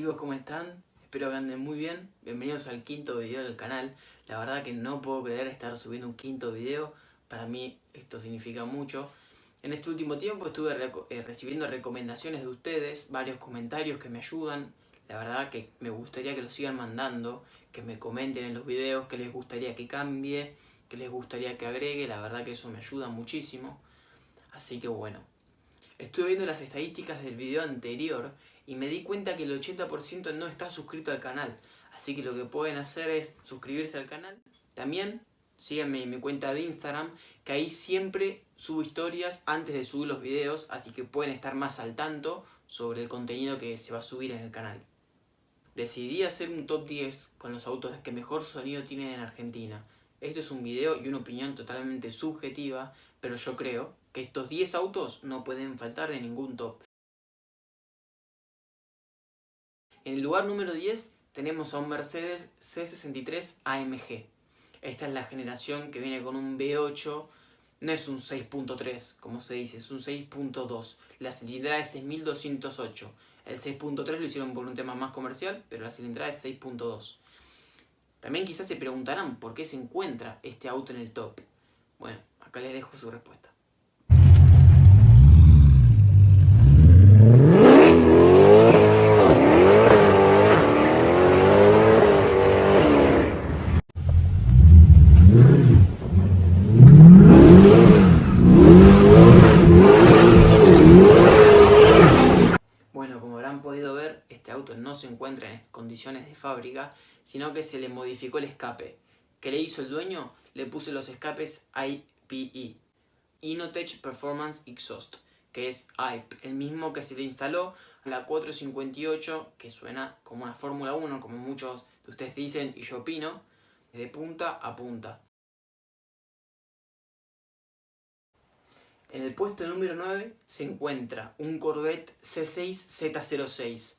chicos, ¿cómo están? Espero que anden muy bien. Bienvenidos al quinto video del canal. La verdad que no puedo creer estar subiendo un quinto video. Para mí esto significa mucho. En este último tiempo estuve recibiendo recomendaciones de ustedes, varios comentarios que me ayudan. La verdad que me gustaría que los sigan mandando, que me comenten en los videos, que les gustaría que cambie, que les gustaría que agregue. La verdad que eso me ayuda muchísimo. Así que bueno. Estuve viendo las estadísticas del video anterior y me di cuenta que el 80% no está suscrito al canal. Así que lo que pueden hacer es suscribirse al canal. También síganme en mi cuenta de Instagram, que ahí siempre subo historias antes de subir los videos, así que pueden estar más al tanto sobre el contenido que se va a subir en el canal. Decidí hacer un top 10 con los autos que mejor sonido tienen en Argentina. Esto es un video y una opinión totalmente subjetiva, pero yo creo que estos 10 autos no pueden faltar en ningún top. En el lugar número 10 tenemos a un Mercedes C63 AMG. Esta es la generación que viene con un V8, no es un 6.3 como se dice, es un 6.2. La cilindrada es 6208. El 6.3 lo hicieron por un tema más comercial, pero la cilindrada es 6.2. También quizás se preguntarán por qué se encuentra este auto en el top. Bueno, acá les dejo su respuesta. Bueno, como habrán podido ver, este auto no se encuentra en condiciones de fábrica, sino que se le modificó el escape. ¿Qué le hizo el dueño? Le puso los escapes IPE, Inotech Performance Exhaust, que es IPE, el mismo que se le instaló a la 458, que suena como una Fórmula 1, como muchos de ustedes dicen y yo opino, de punta a punta. En el puesto número 9 se encuentra un Corvette C6Z06.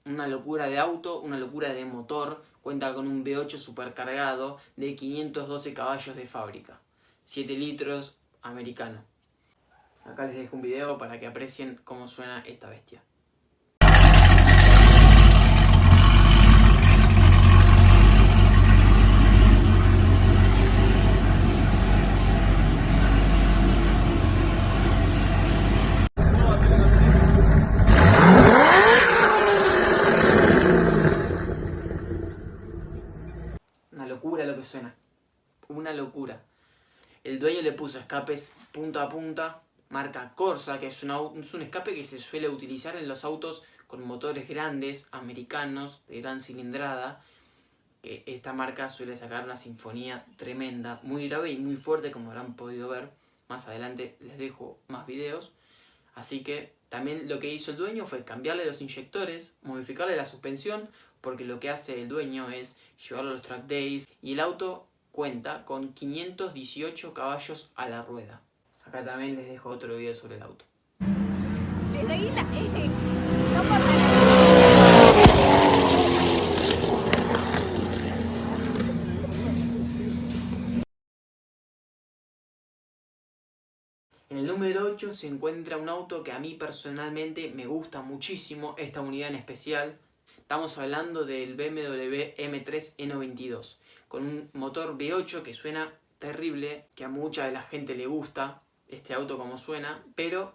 Una locura de auto, una locura de motor. Cuenta con un V8 supercargado de 512 caballos de fábrica. 7 litros americano. Acá les dejo un video para que aprecien cómo suena esta bestia. Una locura lo que suena. Una locura. El dueño le puso escapes punta a punta, marca Corsa, que es un escape que se suele utilizar en los autos con motores grandes, americanos, de gran cilindrada. Que esta marca suele sacar una sinfonía tremenda, muy grave y muy fuerte, como habrán podido ver. Más adelante les dejo más videos. Así que también lo que hizo el dueño fue cambiarle los inyectores, modificarle la suspensión, porque lo que hace el dueño es llevarlo a los track days y el auto cuenta con 518 caballos a la rueda. Acá también les dejo otro video sobre el auto. Le doy la... En el número 8 se encuentra un auto que a mí personalmente me gusta muchísimo, esta unidad en especial. Estamos hablando del BMW M3 E92, con un motor V8 que suena terrible, que a mucha de la gente le gusta este auto como suena, pero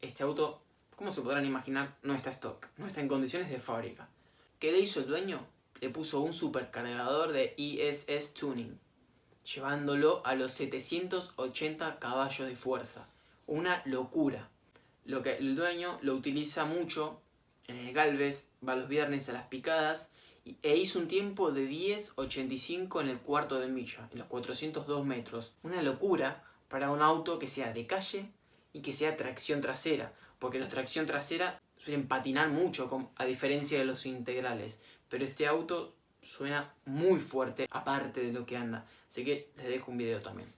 este auto, como se podrán imaginar, no está stock, no está en condiciones de fábrica. ¿Qué le hizo el dueño? Le puso un supercargador de ESS Tuning, llevándolo a los 780 caballos de fuerza. Una locura. Lo que el dueño lo utiliza mucho en el Galvez, va los viernes a las picadas e hizo un tiempo de 10.85 en el cuarto de milla, en los 402 metros. Una locura para un auto que sea de calle y que sea tracción trasera, porque los tracción trasera suelen patinar mucho a diferencia de los integrales, pero este auto suena muy fuerte aparte de lo que anda, así que les dejo un video también.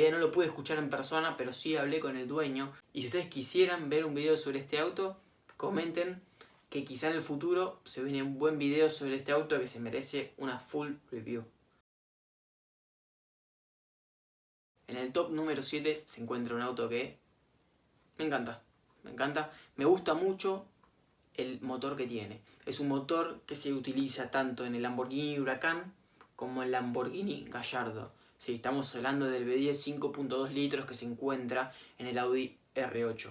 Todavía no lo pude escuchar en persona, pero sí hablé con el dueño. Y si ustedes quisieran ver un video sobre este auto, comenten que quizá en el futuro se viene un buen video sobre este auto que se merece una full review. En el top número 7 se encuentra un auto que me encanta. Me gusta mucho el motor que tiene. Es un motor que se utiliza tanto en el Lamborghini Huracán como en el Lamborghini Gallardo. Sí, estamos hablando del V10 5.2 litros que se encuentra en el Audi R8.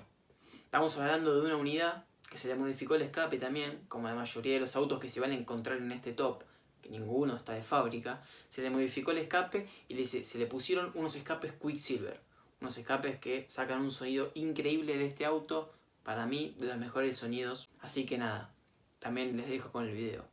Estamos hablando de una unidad que se le modificó el escape también, como la mayoría de los autos que se van a encontrar en este top, que ninguno está de fábrica. Se le modificó el escape y se le pusieron unos escapes Quicksilver. Unos escapes que sacan un sonido increíble de este auto. Para mí, de los mejores sonidos. Así que nada, también les dejo con el video.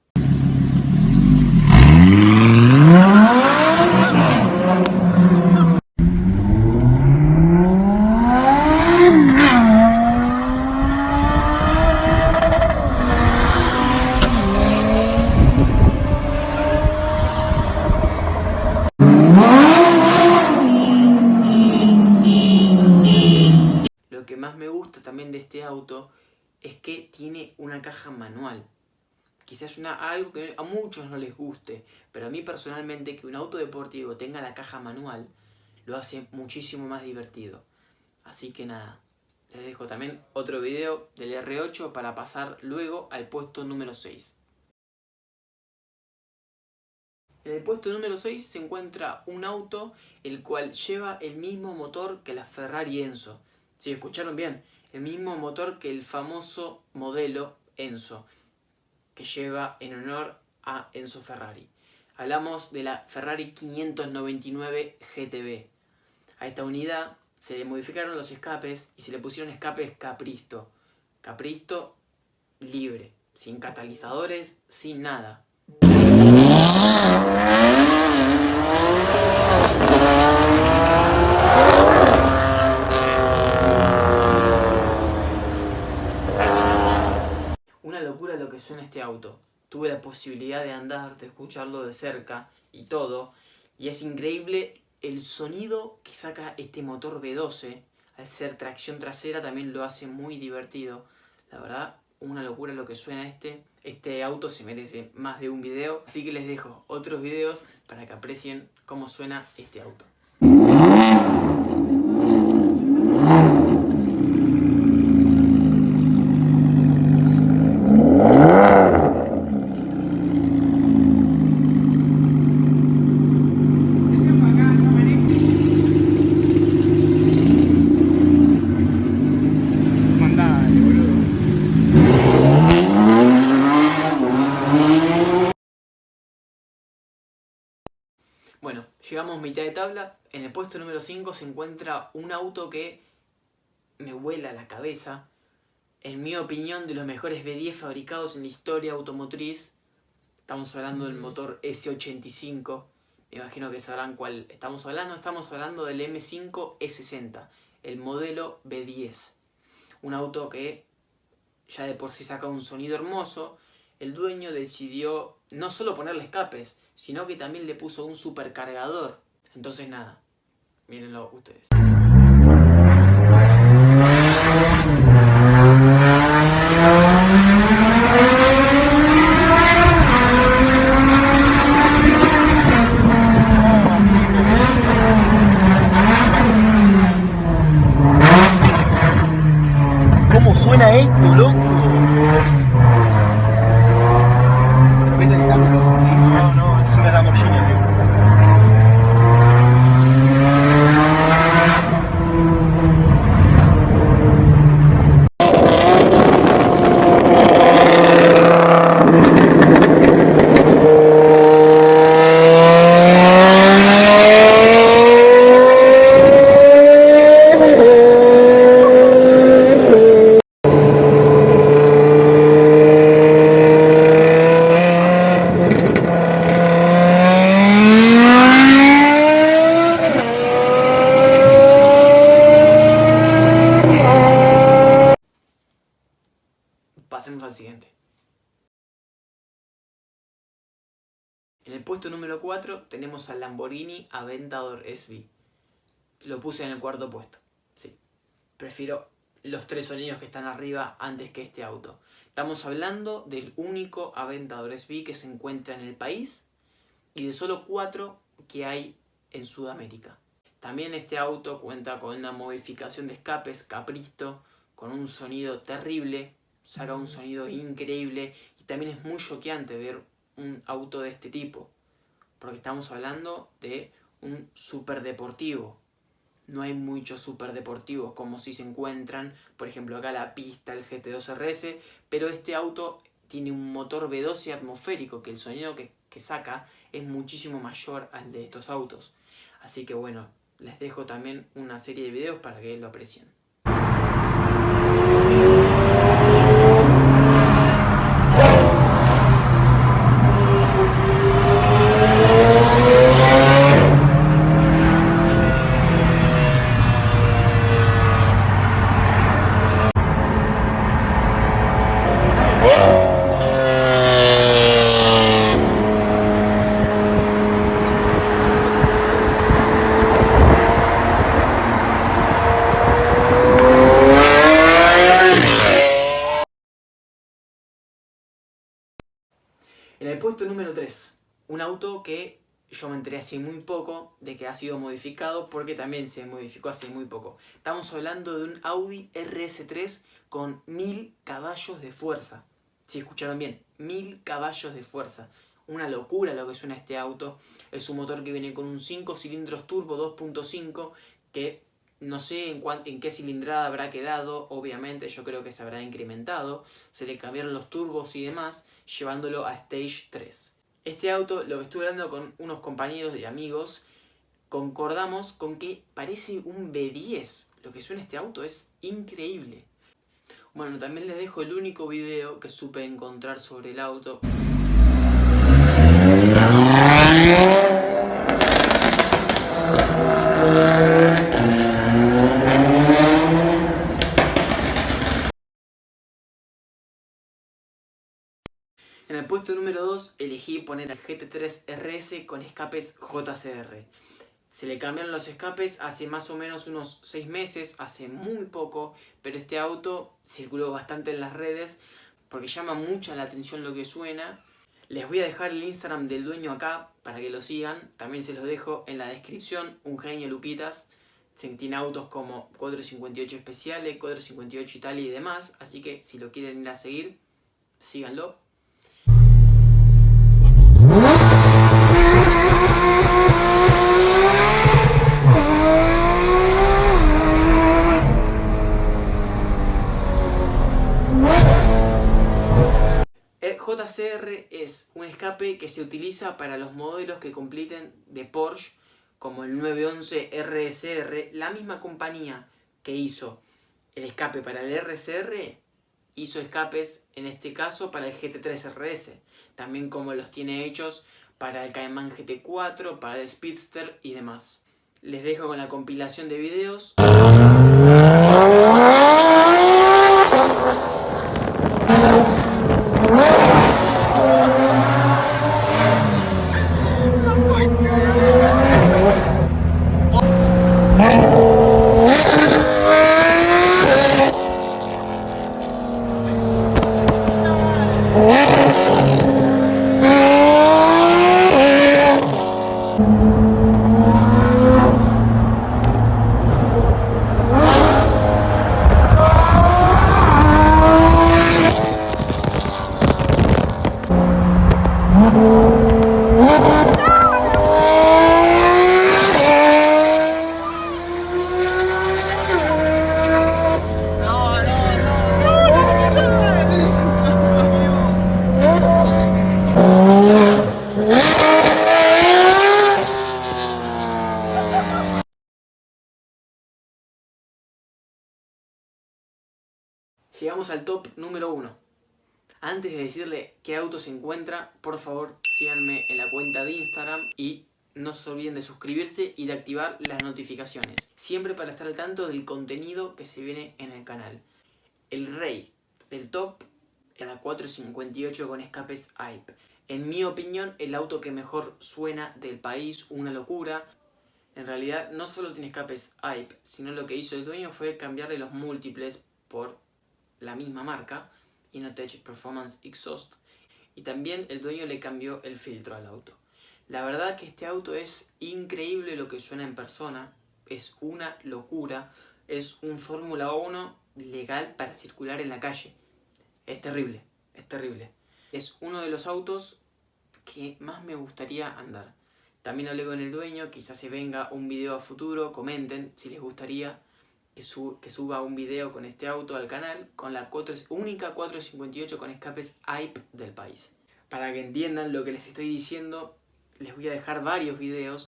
Lo que más me gusta también de este auto es que tiene una caja manual. Quizás algo que a muchos no les guste, pero a mí personalmente que un auto deportivo tenga la caja manual lo hace muchísimo más divertido. Así que nada, les dejo también otro video del R8 para pasar luego al puesto número 6. En el puesto número 6 se encuentra un auto el cual lleva el mismo motor que la Ferrari Enzo. Si escucharon bien, el mismo motor que el famoso modelo Enzo, que lleva en honor a Enzo Ferrari. Hablamos de la Ferrari 599 GTB. A esta unidad se le modificaron los escapes y se le pusieron escapes Capristo. Capristo libre, sin catalizadores, sin nada. Una locura lo que suena este auto. Tuve la posibilidad de andar, de escucharlo de cerca y todo. Y es increíble el sonido que saca este motor V12. Al ser tracción trasera también lo hace muy divertido. La verdad, una locura lo que suena este. Este auto se merece más de un video. Así que les dejo otros videos para que aprecien cómo suena este auto. Bueno, llegamos a mitad de tabla. En el puesto número 5 se encuentra un auto que me vuela la cabeza. En mi opinión, de los mejores V10 fabricados en la historia automotriz. Estamos hablando del motor S85. Me imagino que sabrán cuál estamos hablando. Estamos hablando del M5 E60, el modelo V10. Un auto que ya de por sí saca un sonido hermoso. El dueño decidió no solo ponerle escapes, sino que también le puso un supercargador. Entonces nada, mírenlo ustedes. ¿Cómo suena esto, loco? No, no, es una Lamborghini, amigo. Pasemos al siguiente. En el puesto número 4 tenemos al Lamborghini Aventador SV. lo puse en el cuarto puesto. Sí. Prefiero los 3 sonidos que están arriba antes que este auto. Estamos hablando del único Aventador SV que se encuentra en el país y de solo 4 que hay en Sudamérica. También este auto cuenta con una modificación de escapes Capristo, con un sonido terrible, saca un sonido increíble y también es muy choqueante ver un auto de este tipo, porque estamos hablando de un superdeportivo. No hay muchos superdeportivos como si se encuentran, por ejemplo acá la pista, el GT2 RS, pero este auto tiene un motor V12 atmosférico que el sonido que saca es muchísimo mayor al de estos autos. Así que bueno, les dejo también una serie de videos para que lo aprecien. En el puesto número 3, un auto que yo me enteré hace muy poco de que ha sido modificado porque también se modificó hace muy poco. Estamos hablando de un Audi RS3 con 1000 caballos de fuerza. Si escucharon bien, 1000 caballos de fuerza. Una locura lo que suena este auto. Es un motor que viene con un 5 cilindros turbo 2.5 que no sé en qué cilindrada habrá quedado, obviamente yo creo que se habrá incrementado, se le cambiaron los turbos y demás, llevándolo a Stage 3. Este auto, lo que estuve hablando con unos compañeros y amigos, concordamos con que parece un B10. Lo que suena este auto es increíble. Bueno, también les dejo el único video que supe encontrar sobre el auto. En el puesto número 2 elegí poner al GT3 RS con escapes JCR. Se le cambiaron los escapes hace más o menos unos 6 meses, hace muy poco, pero este auto circuló bastante en las redes porque llama mucha la atención lo que suena. Les voy a dejar el Instagram del dueño acá para que lo sigan, también se los dejo en la descripción, un genio Luquitas. Tiene autos como 458 especiales, 458 Italia y demás, así que si lo quieren ir a seguir, síganlo. El JCR es un escape que se utiliza para los modelos que compiten de Porsche, como el 911 RSR. La misma compañía que hizo el escape para el RSR, hizo escapes en este caso para el GT3 RS, también como los tiene hechos para el Cayman GT4, para el Speedster y demás. Les dejo con la compilación de videos. Llegamos al top número 1. Antes de decirle qué auto se encuentra, por favor síganme en la cuenta de Instagram y no se olviden de suscribirse y de activar las notificaciones, siempre para estar al tanto del contenido que se viene en el canal. El rey del top es la 458 con escapes AIP. En mi opinión, el auto que mejor suena del país, una locura. En realidad no solo tiene escapes AIP, sino lo que hizo el dueño fue cambiarle los múltiples por la misma marca, Innotek Performance Exhaust, y también el dueño le cambió el filtro al auto. La verdad que este auto es increíble lo que suena en persona, es una locura, es un Fórmula 1 legal para circular en la calle. Es terrible, es terrible. Es uno de los autos que más me gustaría andar. También hablé con el dueño, quizás se venga un video a futuro, comenten si les gustaría que suba un video con este auto al canal, con la única 458 con escapes AIP del país. Para que entiendan lo que les estoy diciendo, les voy a dejar varios videos.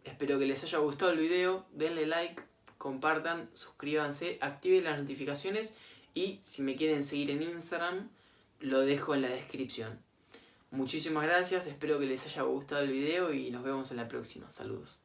Espero que les haya gustado el video, denle like, compartan, suscríbanse, activen las notificaciones y si me quieren seguir en Instagram, lo dejo en la descripción. Muchísimas gracias, espero que les haya gustado el video y nos vemos en la próxima. Saludos.